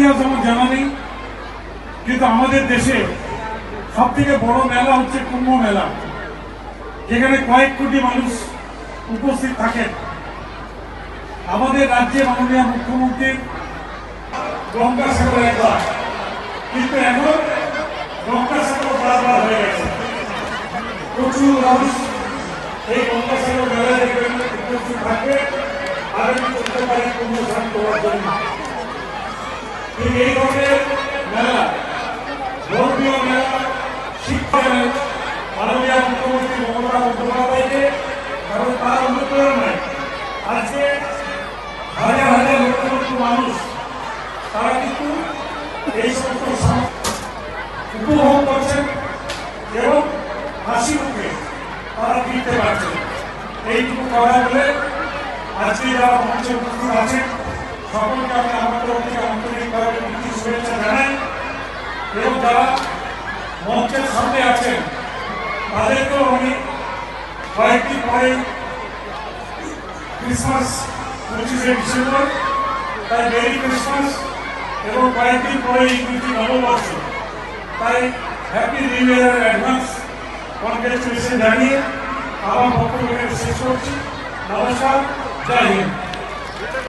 ইতিহাস আমার জানা নেই, কিন্তু আমাদের দেশে সব থেকে বড় মেলা হচ্ছে কুম্ভ মেলা, যেখানে কয়েক কোটি মানুষ উপস্থিত থাকেন। আমাদের রাজ্যে মাননীয় মুখ্যমন্ত্রীর গঙ্গাসাগর একবার, কিন্তু এখন গঙ্গাসাগর বারবার হয়ে গেছে। প্রচুর মানুষ এই গঙ্গাসাগর মেলায় উপস্থিত থাকবে আগামী 14 তারিখ কুম্ভ স্নান করার জন্য। ঠিক এই ধরনের মেলা, ধর্মীয় মেলা, শিক্ষা মেলা মাননীয় মুখ্যমন্ত্রী মমতা বন্দ্যোপাধ্যায়কে, কারণ তার অনুপ্রেরণায় আজকে হাজার হাজার লক্ষ লক্ষ মানুষ তারা কিন্তু এই সমস্ত উপভোগ করছেন এবং হাসি মুখে তারা ফিরতে পারছেন। এইটুকু কথা বলে আজকে যারা মঞ্চে উপস্থিত আছেন সকলকে আমি আমার তরফ থেকে আন্তরিকভাবে শুভেচ্ছা জানাই, এবং যারা মঞ্চের সামনে আছেন তাদেরকেও আমি কয়েকদিন পরে ক্রিসমাস 25শে ডিসেম্বর, তাই মেরি ক্রিসমাস, এবং কয়েকদিন পরে ইংরেজি নববর্ষ, তাই happy new year advance congratulation জানিয়ে আমার বক্তব্য শেষ করছি। নমস্কার, জয় হিন্দ।